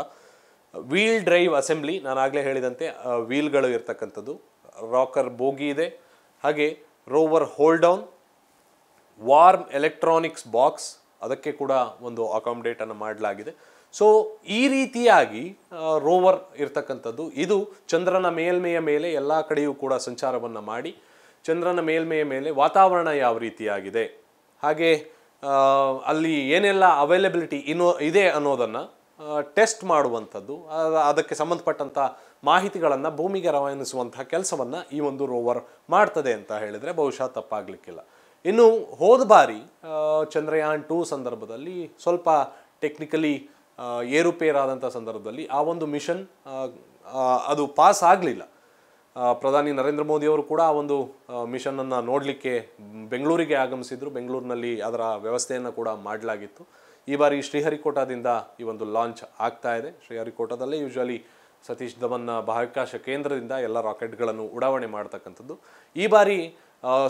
ವೀಲ್ ಡ್ರೈವ್ ಅಸೆಂಬ್ಲಿ, ನಾನು ಆಗಲೇ ಹೇಳಿದಂತೆ ವೀಲ್ಗಳು ಇರ್ತಕ್ಕಂಥದ್ದು. ರಾಕರ್ ಬೋಗಿ ಇದೆ. ಹಾಗೆ rover hold down, warm electronics box, ಅದಕ್ಕೆ ಕೂಡ ಒಂದು ಅಕಾಮಡೇಟನ್ನು ಮಾಡಲಾಗಿದೆ. ಸೊ ಈ ರೀತಿಯಾಗಿ ರೋವರ್ ಇರ್ತಕ್ಕಂಥದ್ದು ಇದು ಚಂದ್ರನ ಮೇಲ್ಮೆಯ ಮೇಲೆ ಎಲ್ಲ ಕಡೆಯೂ ಕೂಡ ಸಂಚಾರವನ್ನು ಮಾಡಿ ಚಂದ್ರನ ಮೇಲ್ಮೆಯ ಮೇಲೆ ವಾತಾವರಣ ಯಾವ ರೀತಿಯಾಗಿದೆ, ಹಾಗೆ ಅಲ್ಲಿ ಏನೆಲ್ಲ ಅವೈಲಬಿಲಿಟಿ ಇದೆ ಅನ್ನೋದನ್ನು ಟೆಸ್ಟ್ ಮಾಡುವಂಥದ್ದು, ಅದಕ್ಕೆ ಸಂಬಂಧಪಟ್ಟಂಥ ಮಾಹಿತಿಗಳನ್ನು ಭೂಮಿಗೆ ರವಾನಿಸುವಂತಹ ಕೆಲಸವನ್ನು ಈ ಒಂದು ರೋವರ್ ಮಾಡ್ತದೆ ಅಂತ ಹೇಳಿದರೆ ಬಹುಶಃ ತಪ್ಪಾಗಲಿಕ್ಕಿಲ್ಲ. ಇನ್ನು ಹೋದ ಬಾರಿ ಚಂದ್ರಯಾನ್ 2 ಸಂದರ್ಭದಲ್ಲಿ ಸ್ವಲ್ಪ ಟೆಕ್ನಿಕಲಿ ಏರುಪೇರಾದಂಥ ಸಂದರ್ಭದಲ್ಲಿ ಆ ಒಂದು ಮಿಷನ್ ಅದು ಪಾಸ್ ಆಗಲಿಲ್ಲ. ಪ್ರಧಾನಿ ನರೇಂದ್ರ ಮೋದಿಯವರು ಕೂಡ ಆ ಒಂದು ಮಿಷನನ್ನು ನೋಡಲಿಕ್ಕೆ ಬೆಂಗಳೂರಿಗೆ ಆಗಮಿಸಿದರು. ಬೆಂಗಳೂರಿನಲ್ಲಿ ಅದರ ವ್ಯವಸ್ಥೆಯನ್ನು ಕೂಡ ಮಾಡಲಾಗಿತ್ತು. ಈ ಬಾರಿ ಶ್ರೀಹರಿಕೋಟಾದಿಂದ ಈ ಒಂದು ಲಾಂಚ್ ಆಗ್ತಾ ಇದೆ. ಶ್ರೀಹರಿಕೋಟಾದಲ್ಲೇ ಯೂಶುವಲಿ ಸತೀಶ್ ಧವನ್ ಬಾಹ್ಯಾಕಾಶ ಕೇಂದ್ರದಿಂದ ಎಲ್ಲ ರಾಕೆಟ್ಗಳನ್ನು ಉಡಾವಣೆ ಮಾಡ್ತಕ್ಕಂಥದ್ದು. ಈ ಬಾರಿ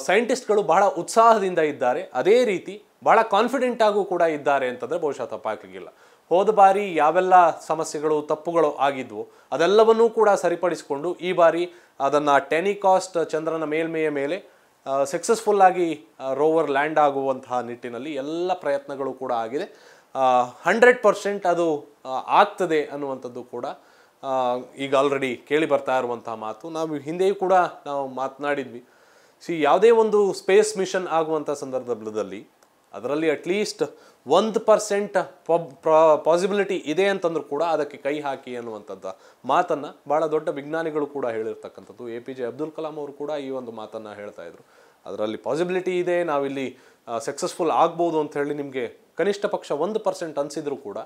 ಸೈಂಟಿಸ್ಟ್ಗಳು ಬಹಳ ಉತ್ಸಾಹದಿಂದ ಇದ್ದಾರೆ, ಅದೇ ರೀತಿ ಬಹಳ ಕಾನ್ಫಿಡೆಂಟ್ ಆಗೂ ಕೂಡ ಇದ್ದಾರೆ ಅಂತಂದರೆ ಬಹುಶಃ ತಪ್ಪಾಗಲಿಕ್ಕಿಲ್ಲ. ಹೋದ ಬಾರಿ ಯಾವೆಲ್ಲ ಸಮಸ್ಯೆಗಳು ತಪ್ಪುಗಳು ಆಗಿದ್ವು ಅದೆಲ್ಲವನ್ನೂ ಕೂಡ ಸರಿಪಡಿಸಿಕೊಂಡು ಈ ಬಾರಿ ಅದನ್ನು ಟೆನಿಕಾಸ್ಟ್ ಚಂದ್ರನ ಮೇಲ್ಮೆಯ ಮೇಲೆ ಸಕ್ಸಸ್ಫುಲ್ಲಾಗಿ ರೋವರ್ ಲ್ಯಾಂಡ್ ಆಗುವಂತಹ ನಿಟ್ಟಿನಲ್ಲಿ ಎಲ್ಲ ಪ್ರಯತ್ನಗಳು ಕೂಡ ಆಗಿದೆ. 100% ಅದು ಆಗ್ತದೆ ಅನ್ನುವಂಥದ್ದು ಕೂಡ ಈಗ ಆಲ್ರೆಡಿ ಕೇಳಿ ಬರ್ತಾ ಇರುವಂತಹ ಮಾತು. ನಾವು ಹಿಂದೆಯೂ ಕೂಡ ನಾವು ಮಾತನಾಡಿದ್ವಿ. ಯಾವುದೇ ಒಂದು ಸ್ಪೇಸ್ ಮಿಷನ್ ಆಗುವಂಥ ಸಂದರ್ಭದಲ್ಲಿ ಅದರಲ್ಲಿ ಅಟ್ಲೀಸ್ಟ್ 1% ಪಾಸಿಬಿಲಿಟಿ ಇದೆ ಅಂತಂದ್ರೂ ಕೂಡ ಅದಕ್ಕೆ ಕೈ ಹಾಕಿ ಅನ್ನುವಂಥದ್ದು ಮಾತನ್ನು ಭಾಳ ದೊಡ್ಡ ವಿಜ್ಞಾನಿಗಳು ಕೂಡ ಹೇಳಿರ್ತಕ್ಕಂಥದ್ದು. APJ ಅಬ್ದುಲ್ ಕಲಾಂ ಅವರು ಕೂಡ ಈ ಒಂದು ಮಾತನ್ನು ಹೇಳ್ತಾ ಇದ್ರು. ಅದರಲ್ಲಿ ಪಾಸಿಬಿಲಿಟಿ ಇದೆ, ನಾವಿಲ್ಲಿ ಸಕ್ಸಸ್ಫುಲ್ ಆಗ್ಬೋದು ಅಂತ ಹೇಳಿ ನಿಮಗೆ ಕನಿಷ್ಠ ಪಕ್ಷ 1% ಅನಿಸಿದ್ರು ಕೂಡ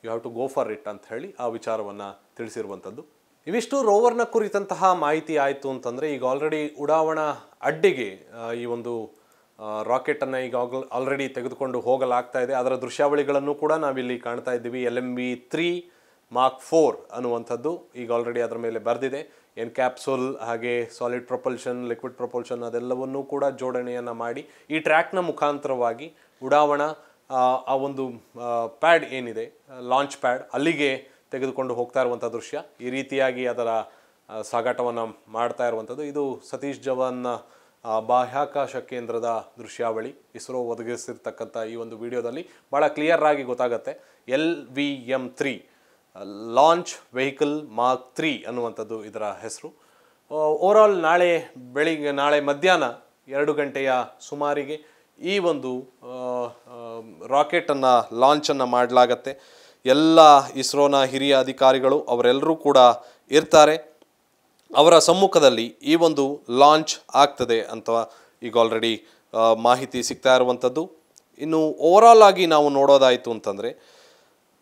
you have to go for it ಅಂತ ಹೇಳಿ ಆ ವಿಚಾರವನ್ನು ತಿಳಿಸಿರುವಂಥದ್ದು. ಇವಿಷ್ಟು ರೋವರ್ನ ಕುರಿತಂತಹ ಮಾಹಿತಿ ಆಯಿತು ಅಂತಂದರೆ, ಈಗ ಆಲ್ರೆಡಿ ಉಡಾವಣಾ ಅಡ್ಡಿಗೆ ಈ ಒಂದು ರಾಕೆಟನ್ನು ಈಗ ಆಲ್ರೆಡಿ ತೆಗೆದುಕೊಂಡು ಹೋಗಲಾಗ್ತಾ ಇದೆ. ಅದರ ದೃಶ್ಯಾವಳಿಗಳನ್ನು ಕೂಡ ನಾವಿಲ್ಲಿ ಕಾಣ್ತಾ ಇದ್ದೀವಿ. LMV-3 Mark 4 ಅನ್ನುವಂಥದ್ದು ಈಗ ಆಲ್ರೆಡಿ ಅದರ ಮೇಲೆ ಬರೆದಿದೆ. ಎನ್ಕ್ಯಾಪ್ಸುಲ್ ಹಾಗೆ ಸಾಲಿಡ್ ಪ್ರೊಪಲ್ಷನ್, ಲಿಕ್ವಿಡ್ ಪ್ರೊಪಲ್ಷನ್ ಅದೆಲ್ಲವನ್ನೂ ಕೂಡ ಜೋಡಣೆಯನ್ನು ಮಾಡಿ ಈ ಟ್ರ್ಯಾಕ್ನ ಮುಖಾಂತರವಾಗಿ ಉಡಾವಣಾ ಆ ಒಂದು ಪ್ಯಾಡ್ ಏನಿದೆ, ಲಾಂಚ್ ಪ್ಯಾಡ್, ಅಲ್ಲಿಗೆ ತೆಗೆದುಕೊಂಡು ಹೋಗ್ತಾ ಇರುವಂಥ ದೃಶ್ಯ. ಈ ರೀತಿಯಾಗಿ ಅದರ ಸಾಗಾಟವನ್ನು ಮಾಡ್ತಾ ಇರುವಂಥದ್ದು. ಇದು ಸತೀಶ್ ಧವನ್ ಬಾಹ್ಯಾಕಾಶ ಕೇಂದ್ರದ ದೃಶ್ಯಾವಳಿ. ಇಸ್ರೋ ಒದಗಿಸಿರ್ತಕ್ಕಂಥ ಈ ಒಂದು ವಿಡಿಯೋದಲ್ಲಿ ಭಾಳ ಕ್ಲಿಯರ್ ಆಗಿ ಗೊತ್ತಾಗುತ್ತೆ. LVM-3 ಲಾಂಚ್ ವೆಹಿಕಲ್ ಮಾರ್ಕ್ 3 ಅನ್ನುವಂಥದ್ದು ಇದರ ಹೆಸರು. ಓವರಾಲ್ ನಾಳೆ ಮಧ್ಯಾಹ್ನ 2 ಗಂಟೆಯ ಸುಮಾರಿಗೆ ಈ ಒಂದು ರಾಕೆಟನ್ನು ಲಾಂಚನ್ನು ಮಾಡಲಾಗತ್ತೆ. ಎಲ್ಲ ಇಸ್ರೋನ ಹಿರಿಯ ಅಧಿಕಾರಿಗಳು ಅವರೆಲ್ಲರೂ ಕೂಡ ಇರ್ತಾರೆ. ಅವರ ಸಮ್ಮುಖದಲ್ಲಿ ಈ ಒಂದು ಲಾಂಚ್ ಆಗ್ತದೆ ಅಂತ ಈಗ ಆಲ್ರೆಡಿ ಮಾಹಿತಿ ಸಿಗ್ತಾ ಇರುವಂಥದ್ದು. ಇನ್ನು ಓವರಾಲ್ ಆಗಿ ನಾವು ನೋಡೋದಾಯಿತು ಅಂತಂದರೆ,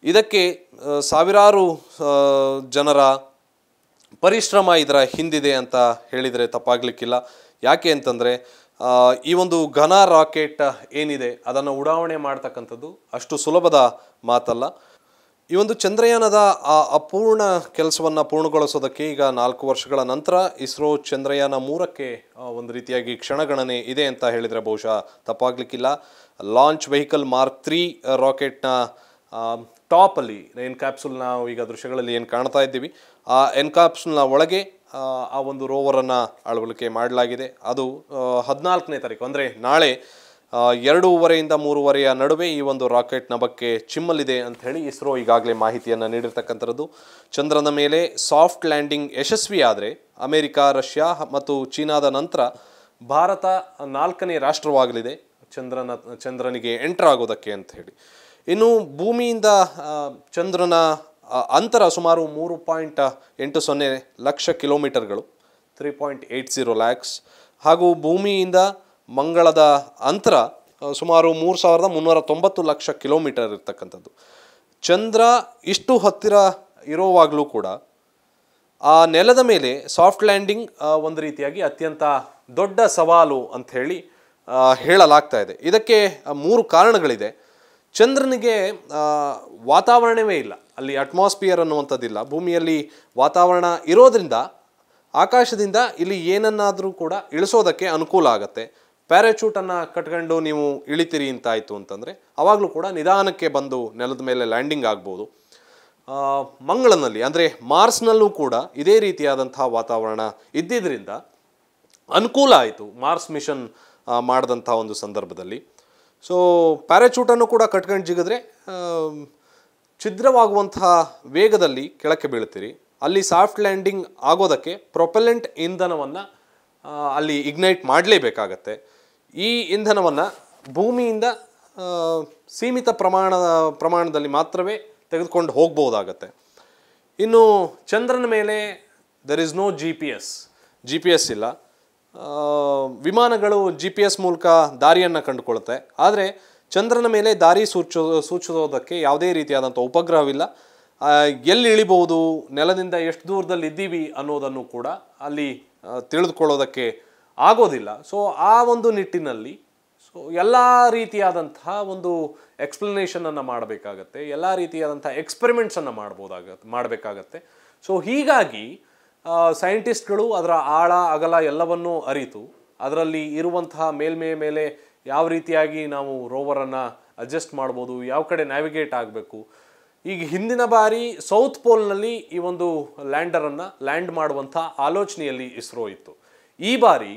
ಇದಕ್ಕೆ ಸಾವಿರಾರು ಜನರ ಪರಿಶ್ರಮ ಇದರ ಹಿಂದಿದೆ ಅಂತ ಹೇಳಿದರೆ ತಪ್ಪಾಗಲಿಕ್ಕಿಲ್ಲ. ಯಾಕೆ ಅಂತಂದರೆ, ಈ ಒಂದು ಘನ ರಾಕೆಟ್ ಏನಿದೆ ಅದನ್ನು ಉಡಾವಣೆ ಮಾಡ್ತಕ್ಕಂಥದ್ದು ಅಷ್ಟು ಸುಲಭದ ಮಾತಲ್ಲ. ಈ ಒಂದು ಚಂದ್ರಯಾನದ ಅಪೂರ್ಣ ಕೆಲಸವನ್ನು ಪೂರ್ಣಗೊಳಿಸೋದಕ್ಕೆ ಈಗ 4 ವರ್ಷಗಳ ನಂತರ ಇಸ್ರೋ ಚಂದ್ರಯಾನ 3ಕ್ಕೆ ಒಂದು ರೀತಿಯಾಗಿ ಕ್ಷಣಗಣನೆ ಇದೆ ಅಂತ ಹೇಳಿದರೆ ಬಹುಶಃ ತಪ್ಪಾಗಲಿಕ್ಕಿಲ್ಲ. ಲಾಂಚ್ ವೆಹಿಕಲ್ ಮಾರ್ಕ್ 3 ರಾಕೆಟ್ನ ಟಾಪಲ್ಲಿ ಎನ್ಕ್ಯಾಪ್ಸುಲ್ ನಾವು ಈಗ ದೃಶ್ಯಗಳಲ್ಲಿ ಏನು ಕಾಣ್ತಾ ಇದ್ದೀವಿ, ಆ ಎನ್ಕ್ಯಾಪ್ಸುಲ್ನ ಒಳಗೆ ಆ ಒಂದು ರೋವರನ್ನು ಅಳವಡಿಕೆ ಮಾಡಲಾಗಿದೆ. ಅದು 14ನೇ ತಾರೀಕು ಅಂದರೆ ನಾಳೆ 2:30 3:30 ನಡುವೆ ಈ ಒಂದು ರಾಕೆಟ್ ನಭಕ್ಕೆ ಚಿಮ್ಮಲಿದೆ ಅಂತ ಹೇಳಿ ಇಸ್ರೋ ಈಗಾಗಲೇ ಮಾಹಿತಿಯನ್ನು ನೀಡಿರ್ತಕ್ಕಂಥದ್ದು. ಚಂದ್ರನ ಮೇಲೆ ಸಾಫ್ಟ್ ಲ್ಯಾಂಡಿಂಗ್ ಯಶಸ್ವಿ ಆದರೆ ಅಮೆರಿಕ, ರಷ್ಯಾ ಮತ್ತು ಚೀನಾದ ನಂತರ ಭಾರತ 4ನೇ ರಾಷ್ಟ್ರವಾಗಲಿದೆ ಚಂದ್ರನಿಗೆ ಎಂಟರ್ ಆಗೋದಕ್ಕೆ ಅಂತ ಹೇಳಿ. ಇನ್ನು ಭೂಮಿಯಿಂದ ಚಂದ್ರನ ಅಂತರ ಸುಮಾರು 3.80 ಲಕ್ಷ ಕಿಲೋಮೀಟರ್ಗಳು, 3.80 lakhs. ಹಾಗೂ ಭೂಮಿಯಿಂದ ಮಂಗಳದ ಅಂತರ ಸುಮಾರು 3,390 ಲಕ್ಷ ಕಿಲೋಮೀಟರ್ ಇರ್ತಕ್ಕಂಥದ್ದು. ಚಂದ್ರ ಇಷ್ಟು ಹತ್ತಿರ ಇರೋವಾಗಲೂ ಕೂಡ ಆ ನೆಲದ ಮೇಲೆ ಸಾಫ್ಟ್ ಲ್ಯಾಂಡಿಂಗ್ ಒಂದು ರೀತಿಯಾಗಿ ಅತ್ಯಂತ ದೊಡ್ಡ ಸವಾಲು ಅಂಥೇಳಿ ಹೇಳಲಾಗ್ತಾ ಇದೆ. ಇದಕ್ಕೆ 3 ಕಾರಣಗಳಿದೆ. ಚಂದ್ರನಿಗೆ ವಾತಾವರಣವೇ ಇಲ್ಲ, ಅಲ್ಲಿ ಅಟ್ಮಾಸ್ಫಿಯರ್ ಅನ್ನುವಂಥದ್ದಿಲ್ಲ. ಭೂಮಿಯಲ್ಲಿ ವಾತಾವರಣ ಇರೋದ್ರಿಂದ ಆಕಾಶದಿಂದ ಇಲ್ಲಿ ಏನನ್ನಾದರೂ ಕೂಡ ಇಳಿಸೋದಕ್ಕೆ ಅನುಕೂಲ ಆಗುತ್ತೆ. ಪ್ಯಾರಾಚೂಟನ್ನು ಕಟ್ಕೊಂಡು ನೀವು ಇಳಿತೀರಿ ಅಂತಾಯಿತು ಅಂತಂದರೆ ಆವಾಗಲೂ ಕೂಡ ನಿಧಾನಕ್ಕೆ ಬಂದು ನೆಲದ ಮೇಲೆ ಲ್ಯಾಂಡಿಂಗ್ ಆಗ್ಬೋದು. ಮಂಗಳನಲ್ಲಿ ಅಂದರೆ ಮಾರ್ಸ್ನಲ್ಲೂ ಕೂಡ ಇದೇ ರೀತಿಯಾದಂಥ ವಾತಾವರಣ ಇದ್ದಿದ್ದರಿಂದ ಅನುಕೂಲ ಆಯಿತು ಮಾರ್ಸ್ ಮಿಷನ್ ಮಾಡಿದಂಥ ಒಂದು ಸಂದರ್ಭದಲ್ಲಿ. ಸೊ ಪ್ಯಾರಾಚೂಟನ್ನು ಕೂಡ ಕಟ್ಕೊಂಡು ಜಿಗಿದ್ರೆ ಛಿದ್ರವಾಗುವಂತಹ ವೇಗದಲ್ಲಿ ಕೆಳಕ್ಕೆ ಬೀಳ್ತೀರಿ. ಅಲ್ಲಿ ಸಾಫ್ಟ್ ಲ್ಯಾಂಡಿಂಗ್ ಆಗೋದಕ್ಕೆ ಪ್ರೊಪೆಲೆಂಟ್ ಇಂಧನವನ್ನು ಅಲ್ಲಿ ಇಗ್ನೈಟ್ ಮಾಡಲೇಬೇಕಾಗತ್ತೆ. ಈ ಇಂಧನವನ್ನು ಭೂಮಿಯಿಂದ ಸೀಮಿತ ಪ್ರಮಾಣದಲ್ಲಿ ಮಾತ್ರವೇ ತೆಗೆದುಕೊಂಡು ಹೋಗ್ಬೋದಾಗತ್ತೆ. ಇನ್ನು ಚಂದ್ರನ ಮೇಲೆ ದೆರ್ ಇಸ್ ನೋ GPS ಇಲ್ಲ. ವಿಮಾನಗಳು GPS ಮೂಲಕ ದಾರಿಯನ್ನು ಕಂಡುಕೊಳ್ಳುತ್ತೆ. ಆದರೆ ಚಂದ್ರನ ಮೇಲೆ ದಾರಿ ಸೂಚಿಸೋದಕ್ಕೆ ಯಾವುದೇ ರೀತಿಯಾದಂಥ ಉಪಗ್ರಹವಿಲ್ಲ. ಎಲ್ಲಿ ಇಳಿಬಹುದು, ನೆಲದಿಂದ ಎಷ್ಟು ದೂರದಲ್ಲಿ ಇದ್ದೀವಿ ಅನ್ನೋದನ್ನು ಕೂಡ ಅಲ್ಲಿ ತಿಳಿದುಕೊಳ್ಳೋದಕ್ಕೆ ಆಗೋದಿಲ್ಲ. ಸೊ ಆ ಒಂದು ನಿಟ್ಟಿನಲ್ಲಿ ಎಲ್ಲ ರೀತಿಯಾದಂತಹ ಒಂದು ಎಕ್ಸ್ಪ್ಲನೇಷನನ್ನು ಮಾಡಬೇಕಾಗತ್ತೆ, ಎಲ್ಲ ರೀತಿಯಾದಂಥ ಎಕ್ಸ್ಪೆರಿಮೆಂಟ್ಸನ್ನು ಮಾಡಬೇಕಾಗತ್ತೆ. ಸೊ ಹೀಗಾಗಿ ಸೈಂಟಿಸ್ಟ್ಗಳು ಅದರ ಆಳ ಅಗಲ ಎಲ್ಲವನ್ನೂ ಅರಿತು ಅದರಲ್ಲಿ ಇರುವಂತಹ ಮೇಲ್ಮೆಯ ಮೇಲೆ ಯಾವ ರೀತಿಯಾಗಿ ನಾವು ರೋವರನ್ನು ಅಡ್ಜಸ್ಟ್ ಮಾಡ್ಬೋದು, ಯಾವ ಕಡೆ ನ್ಯಾವಿಗೇಟ್ ಆಗಬೇಕು. ಈಗ ಹಿಂದಿನ ಬಾರಿ ಸೌತ್ ಪೋಲ್ನಲ್ಲಿ ಈ ಒಂದು ಲ್ಯಾಂಡರನ್ನು ಲ್ಯಾಂಡ್ ಮಾಡುವಂಥ ಆಲೋಚನೆಯಲ್ಲಿ ಇಸ್ರೋ ಇತ್ತು. ಈ ಬಾರಿ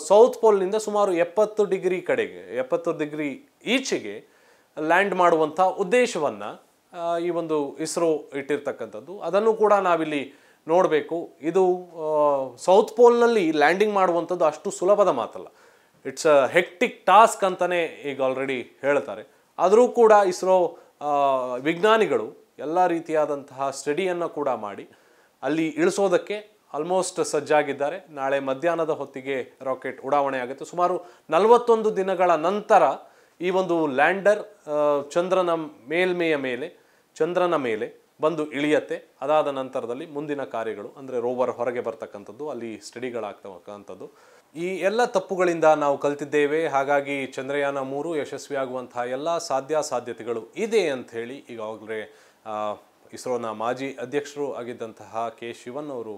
ಸೌತ್ ಪೋಲ್ನಿಂದ ಸುಮಾರು 70 ಡಿಗ್ರಿ ಕಡೆಗೆ, 70 ಡಿಗ್ರಿ ಈಚೆಗೆ ಲ್ಯಾಂಡ್ ಮಾಡುವಂಥ ಉದ್ದೇಶವನ್ನು ಈ ಒಂದು ಇಸ್ರೋ ಇಟ್ಟಿರ್ತಕ್ಕಂಥದ್ದು. ಅದನ್ನು ಕೂಡ ನಾವಿಲ್ಲಿ ನೋಡಬೇಕು. ಇದು ಸೌತ್ ಪೋಲ್ನಲ್ಲಿ ಲ್ಯಾಂಡಿಂಗ್ ಮಾಡುವಂಥದ್ದು ಅಷ್ಟು ಸುಲಭದ ಮಾತಲ್ಲ. ಇಟ್ಸ್ ಅ ಹೆಕ್ಟಿಕ್ ಟಾಸ್ಕ್ ಅಂತಲೇ ಈಗ ಆಲ್ರೆಡಿ ಹೇಳ್ತಾರೆ. ಆದರೂ ಕೂಡ ಇಸ್ರೋ ವಿಜ್ಞಾನಿಗಳು ಎಲ್ಲ ರೀತಿಯಾದಂತಹ ಸ್ಟಡಿಯನ್ನು ಕೂಡ ಮಾಡಿ ಅಲ್ಲಿ ಇಳಿಸೋದಕ್ಕೆ ಆಲ್ಮೋಸ್ಟ್ ಸಜ್ಜಾಗಿದ್ದಾರೆ. ನಾಳೆ ಮಧ್ಯಾಹ್ನದ ಹೊತ್ತಿಗೆ ರಾಕೆಟ್ ಉಡಾವಣೆ ಆಗುತ್ತೆ. ಸುಮಾರು 41 ದಿನಗಳ ನಂತರ ಈ ಒಂದು ಲ್ಯಾಂಡರ್ ಚಂದ್ರನ ಮೇಲ್ಮೆಯ ಮೇಲೆ ಚಂದ್ರನ ಮೇಲೆ ಬಂದು ಇಳಿಯತ್ತೆ. ಅದಾದ ನಂತರದಲ್ಲಿ ಮುಂದಿನ ಕಾರ್ಯಗಳು ಅಂದರೆ ರೋವರ್ ಹೊರಗೆ ಬರ್ತಕ್ಕಂಥದ್ದು, ಅಲ್ಲಿ ಸ್ಟಡಿಗಳಾಗ್ತಕ್ಕಂಥದ್ದು, ಈ ಎಲ್ಲ ತಪ್ಪುಗಳಿಂದ ನಾವು ಕಲ್ತಿದ್ದೇವೆ. ಹಾಗಾಗಿ ಚಂದ್ರಯಾನ 3 ಯಶಸ್ವಿಯಾಗುವಂತಹ ಎಲ್ಲ ಸಾಧ್ಯತೆಗಳು ಇದೆ ಅಂಥೇಳಿ ಈಗಾಗಲೇ ಇಸ್ರೋನ ಮಾಜಿ ಅಧ್ಯಕ್ಷರು ಆಗಿದ್ದಂತಹ ಕೆ ಶಿವನ್ ಅವರು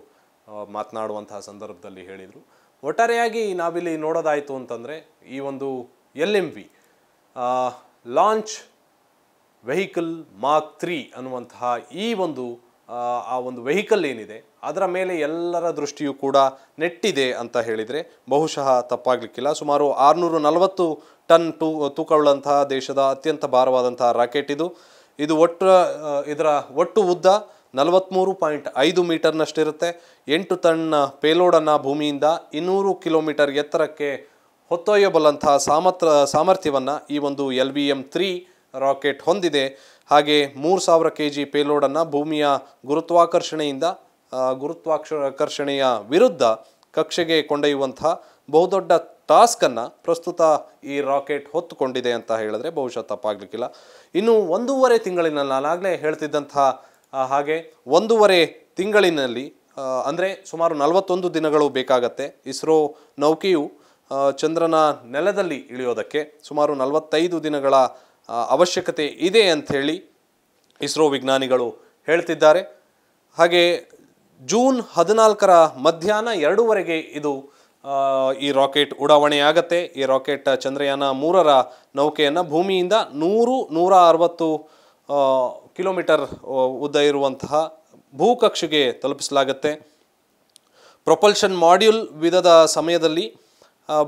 ಮಾತನಾಡುವಂತಹ ಸಂದರ್ಭದಲ್ಲಿ ಹೇಳಿದರು. ಒಟ್ಟಾರೆಯಾಗಿ ನಾವಿಲ್ಲಿ ನೋಡೋದಾಯಿತು ಅಂತಂದರೆ ಈ ಒಂದು LMV ಲಾಂಚ್ ವೆಹಿಕಲ್ ಮಾರ್ಕ್ 3 ಅನ್ನುವಂತಹ ಈ ಒಂದು ಆ ಒಂದು ವೆಹಿಕಲ್ ಏನಿದೆ ಅದರ ಮೇಲೆ ಎಲ್ಲರ ದೃಷ್ಟಿಯೂ ಕೂಡ ನೆಟ್ಟಿದೆ ಅಂತ ಹೇಳಿದರೆ ಬಹುಶಃ ತಪ್ಪಾಗಲಿಕ್ಕಿಲ್ಲ. ಸುಮಾರು 640 ಟನ್ ತೂಕವುಳ್ಳಂತಹ ದೇಶದ ಅತ್ಯಂತ ಭಾರವಾದಂತಹ ರಾಕೆಟ್ ಇದು. ಇದರ ಒಟ್ಟು ಉದ್ದ 43.5 ಮೀಟರ್ನಷ್ಟಿರುತ್ತೆ. 8 ಟನ್ ಪೇಲೋಡನ್ನು ಭೂಮಿಯಿಂದ 200 ಕಿಲೋಮೀಟರ್ ಎತ್ತರಕ್ಕೆ ಹೊತ್ತೊಯ್ಯಬಲ್ಲಂತಹ ಸಾಮರ್ಥ್ಯವನ್ನು ಈ ಒಂದು LVM-3 ರಾಕೆಟ್ ಹೊಂದಿದೆ. ಹಾಗೆ 3000 kg ಪೇಲೋಡನ್ನು ಭೂಮಿಯ ಗುರುತ್ವಾಕರ್ಷಣೆಯ ವಿರುದ್ಧ ಕಕ್ಷೆಗೆ ಕೊಂಡೊಯ್ಯುವಂತಹ ಬಹುದೊಡ್ಡ ಟಾಸ್ಕನ್ನು ಪ್ರಸ್ತುತ ಈ ರಾಕೆಟ್ ಹೊತ್ತುಕೊಂಡಿದೆ ಅಂತ ಹೇಳಿದ್ರೆ ಬಹುಶಃ ತಪ್ಪಾಗಲಿಕ್ಕಿಲ್ಲ. ಇನ್ನು 1.5 ತಿಂಗಳಿನಲ್ಲಿ ನಾನಾಗಲೇ ಹೇಳ್ತಿದ್ದಂತಹ ಹಾಗೆ 1.5 ತಿಂಗಳಿನಲ್ಲಿ ಅಂದರೆ ಸುಮಾರು 41 ದಿನಗಳು ಬೇಕಾಗತ್ತೆ ಇಸ್ರೋ ನೌಕೆಯು ಚಂದ್ರನ ನೆಲದಲ್ಲಿ ಇಳಿಯೋದಕ್ಕೆ. ಸುಮಾರು 45 ದಿನಗಳ ಅವಶ್ಯಕತೆ ಇದೆ ಅಂಥೇಳಿ ಇಸ್ರೋ ವಿಜ್ಞಾನಿಗಳು ಹೇಳ್ತಿದ್ದಾರೆ. ಹಾಗೆ ಜೂನ್ 14 ಮಧ್ಯಾಹ್ನ 2 ಇದು ಈ ರಾಕೆಟ್ ಉಡಾವಣೆಯಾಗತ್ತೆ. ಈ ರಾಕೆಟ್ ಚಂದ್ರಯಾನ 3 ನೌಕೆಯನ್ನು ಭೂಮಿಯಿಂದ 160 ಕಿಲೋಮೀಟರ್ ಉದ್ದ ಇರುವಂತಹ ಭೂಕಕ್ಷೆಗೆ ತಲುಪಿಸಲಾಗತ್ತೆ. ಪ್ರೊಪಲ್ಷನ್ ಮಾಡ್ಯೂಲ್ ವಿಧದ ಸಮಯದಲ್ಲಿ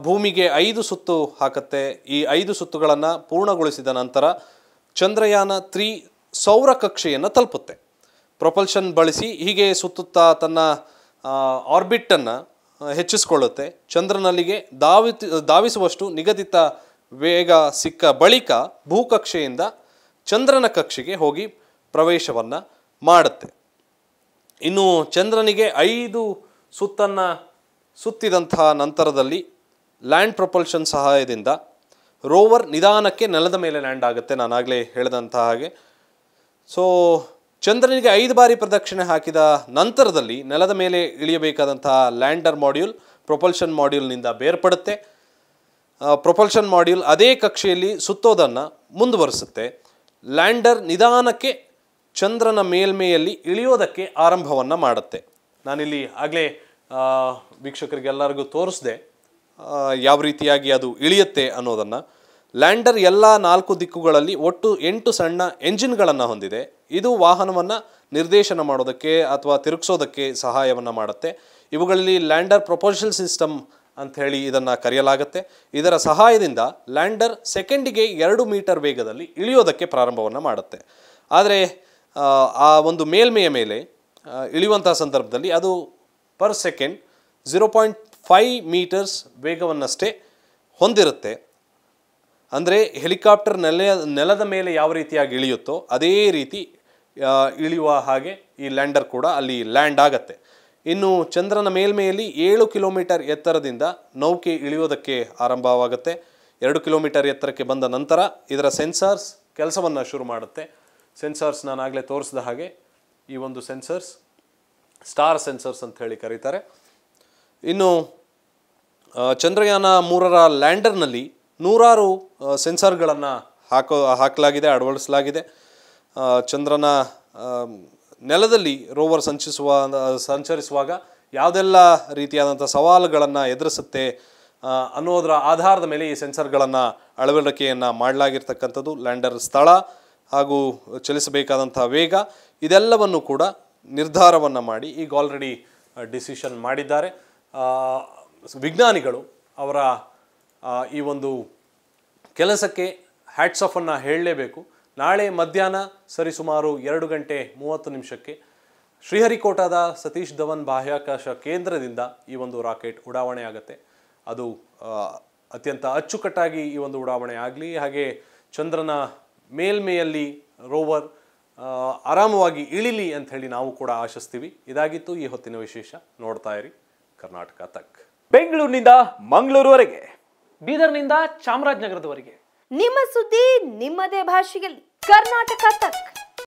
ಭೂಮಿಗೆ 5 ಸುತ್ತು ಹಾಕತ್ತೆ. ಈ 5 ಸುತ್ತುಗಳನ್ನು ಪೂರ್ಣಗೊಳಿಸಿದ ನಂತರ ಚಂದ್ರಯಾನ 3 ಸೌರ ಕಕ್ಷೆಯನ್ನು ತಲುಪುತ್ತೆ. ಪ್ರೊಪಲ್ಷನ್ ಬಳಸಿ ಹೀಗೆ ಸುತ್ತುತ್ತಾ ತನ್ನ ಆರ್ಬಿಟನ್ನು ಹೆಚ್ಚಿಸಿಕೊಳ್ಳುತ್ತೆ. ಚಂದ್ರನಲ್ಲಿಗೆ ಧಾವಿಸುವಷ್ಟು ನಿಗದಿತ ವೇಗ ಸಿಕ್ಕ ಬಳಿಕ ಭೂಕಕ್ಷೆಯಿಂದ ಚಂದ್ರನ ಕಕ್ಷೆಗೆ ಹೋಗಿ ಪ್ರವೇಶವನ್ನು ಮಾಡುತ್ತೆ. ಇನ್ನು ಚಂದ್ರನಿಗೆ 5 ಸುತ್ತನ್ನು ಸುತ್ತಿದಂತಹ ನಂತರದಲ್ಲಿ ಲ್ಯಾಂಡ್ ಪ್ರೊಪಲ್ಷನ್ ಸಹಾಯದಿಂದ ರೋವರ್ ನಿಧಾನಕ್ಕೆ ನೆಲದ ಮೇಲೆ ಲ್ಯಾಂಡ್ ಆಗುತ್ತೆ. ನಾನಾಗಲೇ ಹೇಳಿದಂತಹ ಹಾಗೆ. ಸೊ ಚಂದ್ರನಿಗೆ 5 ಬಾರಿ ಪ್ರದಕ್ಷಿಣೆ ಹಾಕಿದ ನಂತರದಲ್ಲಿ ನೆಲದ ಮೇಲೆ ಇಳಿಯಬೇಕಾದಂತಹ ಲ್ಯಾಂಡರ್ ಮಾಡ್ಯೂಲ್ ಪ್ರೊಪಲ್ಷನ್ ಮಾಡ್ಯೂಲ್ನಿಂದ ಬೇರ್ಪಡುತ್ತೆ. ಪ್ರೊಪಲ್ಷನ್ ಮಾಡ್ಯೂಲ್ ಅದೇ ಕಕ್ಷೆಯಲ್ಲಿ ಸುತ್ತೋದನ್ನು ಮುಂದುವರಿಸುತ್ತೆ. ಲ್ಯಾಂಡರ್ ನಿಧಾನಕ್ಕೆ ಚಂದ್ರನ ಮೇಲ್ಮೆಯಲ್ಲಿ ಇಳಿಯೋದಕ್ಕೆ ಆರಂಭವನ್ನು ಮಾಡುತ್ತೆ. ನಾನಿಲ್ಲಿ ಆಗಲೇ ವೀಕ್ಷಕರಿಗೆಲ್ಲರಿಗೂ ತೋರಿಸಿದೆ ಯಾವ ರೀತಿಯಾಗಿ ಅದು ಇಳಿಯುತ್ತೆ ಅನ್ನೋದನ್ನು. ಲ್ಯಾಂಡರ್ ಎಲ್ಲ 4 ದಿಕ್ಕುಗಳಲ್ಲಿ ಒಟ್ಟು 8 ಸಣ್ಣ ಎಂಜಿನ್ಗಳನ್ನು ಹೊಂದಿದೆ. ಇದು ವಾಹನವನ್ನು ನಿರ್ದೇಶನ ಮಾಡೋದಕ್ಕೆ ಅಥವಾ ತಿರುಗಿಸೋದಕ್ಕೆ ಸಹಾಯವನ್ನು ಮಾಡುತ್ತೆ. ಇವುಗಳಲ್ಲಿ ಲ್ಯಾಂಡರ್ ಪ್ರೊಪಲ್ಷನ್ ಸಿಸ್ಟಮ್ ಅಂಥೇಳಿ ಇದನ್ನು ಕರೆಯಲಾಗುತ್ತೆ. ಇದರ ಸಹಾಯದಿಂದ ಲ್ಯಾಂಡರ್ ಸೆಕೆಂಡಿಗೆ 2 ಮೀಟರ್ ವೇಗದಲ್ಲಿ ಇಳಿಯೋದಕ್ಕೆ ಪ್ರಾರಂಭವನ್ನು ಮಾಡುತ್ತೆ. ಆದರೆ ಆ ಒಂದು ಮೇಲ್ಮೆಯ ಮೇಲೆ ಇಳಿಯುವಂಥ ಸಂದರ್ಭದಲ್ಲಿ ಅದು ಪರ್ ಸೆಕೆಂಡ್ 0.5 ಮೀಟರ್ಸ್ ವೇಗವನ್ನಷ್ಟೇ ಹೊಂದಿರುತ್ತೆ. ಅಂದರೆ ಹೆಲಿಕಾಪ್ಟರ್ ನೆಲದ ಮೇಲೆ ಯಾವ ರೀತಿಯಾಗಿ ಇಳಿಯುತ್ತೋ ಅದೇ ರೀತಿ ಇಳಿಯುವ ಹಾಗೆ ಈ ಲ್ಯಾಂಡರ್ ಕೂಡ ಅಲ್ಲಿ ಲ್ಯಾಂಡ್ ಆಗತ್ತೆ. ಇನ್ನು ಚಂದ್ರನ ಮೇಲ್ಮೆಯಲ್ಲಿ 7 ಕಿಲೋಮೀಟರ್ ಎತ್ತರದಿಂದ ನೌಕೆ ಇಳಿಯೋದಕ್ಕೆ ಆರಂಭವಾಗುತ್ತೆ. 2 ಕಿಲೋಮೀಟರ್ ಎತ್ತರಕ್ಕೆ ಬಂದ ನಂತರ ಇದರ ಸೆನ್ಸಾರ್ಸ್ ಕೆಲಸವನ್ನು ಶುರು ಮಾಡುತ್ತೆ. ಸೆನ್ಸಾರ್ಸ್ ನಾನಾಗಲೇ ತೋರಿಸಿದ ಹಾಗೆ ಈ ಒಂದು ಸೆನ್ಸರ್ಸ್ ಸ್ಟಾರ್ ಸೆನ್ಸರ್ಸ್ ಅಂತ ಹೇಳಿ ಕರೀತಾರೆ. ಇನ್ನು ಚಂದ್ರಯಾನ 3 ಲ್ಯಾಂಡರ್ನಲ್ಲಿ 100 ಸೆನ್ಸರ್ಗಳನ್ನು ಹಾಕಲಾಗಿದೆ, ಅಳವಡಿಸಲಾಗಿದೆ. ಚಂದ್ರನ ನೆಲದಲ್ಲಿ ರೋವರ್ ಸಂಚರಿಸುವಾಗ ಯಾವುದೆಲ್ಲ ರೀತಿಯಾದಂಥ ಸವಾಲುಗಳನ್ನು ಎದುರಿಸುತ್ತೆ ಅನ್ನೋದರ ಆಧಾರದ ಮೇಲೆ ಈ ಸೆನ್ಸರ್ಗಳನ್ನು ಅಳವಡಿಕೆಯನ್ನು ಮಾಡಲಾಗಿರ್ತಕ್ಕಂಥದ್ದು. ಲ್ಯಾಂಡರ್ ಸ್ಥಳ ಹಾಗೂ ಚಲಿಸಬೇಕಾದಂಥ ವೇಗ ಇದೆಲ್ಲವನ್ನು ಕೂಡ ನಿರ್ಧಾರವನ್ನು ಮಾಡಿ ಈಗ ಆಲ್ರೆಡಿ ಡಿಸಿಷನ್ ಮಾಡಿದ್ದಾರೆ ವಿಜ್ಞಾನಿಗಳು. ಅವರ ಈ ಒಂದು ಕೆಲಸಕ್ಕೆ ಹ್ಯಾಟ್ಸ್ ಆಫನ್ನು ಹೇಳಲೇಬೇಕು. ನಾಳೆ ಮಧ್ಯಾಹ್ನ ಸರಿಸುಮಾರು 2:30 ಶ್ರೀಹರಿಕೋಟಾದ ಸತೀಶ್ ಧವನ್ ಬಾಹ್ಯಾಕಾಶ ಕೇಂದ್ರದಿಂದ ಈ ಒಂದು ರಾಕೆಟ್ ಉಡಾವಣೆ ಆಗುತ್ತೆ. ಅದು ಅತ್ಯಂತ ಅಚ್ಚುಕಟ್ಟಾಗಿ ಈ ಒಂದು ಉಡಾವಣೆ ಆಗಲಿ, ಹಾಗೆ ಚಂದ್ರನ ಮೇಲ್ಮೆಯಲ್ಲಿ ರೋವರ್ ಆರಾಮವಾಗಿ ಇಳಿಲಿ ಅಂತ ಹೇಳಿ ನಾವು ಕೂಡ ಆಶಿಸ್ತೀವಿ. ಇದಾಗಿತ್ತು ಈ ಹೊತ್ತಿನ ವಿಶೇಷ. ನೋಡ್ತಾ ಇರಿ ಕರ್ನಾಟಕ ತಕ್. ಬೆಂಗಳೂರಿನಿಂದ ಮಂಗಳೂರುವರೆಗೆ, ಬೀದರ್ನಿಂದ ಚಾಮರಾಜನಗರದವರೆಗೆ ನಿಮ್ಮ ಸುದ್ದಿ ನಿಮ್ಮದೇ ಭಾಷೆಯಲ್ಲಿ ಕರ್ನಾಟಕ ತಕ್.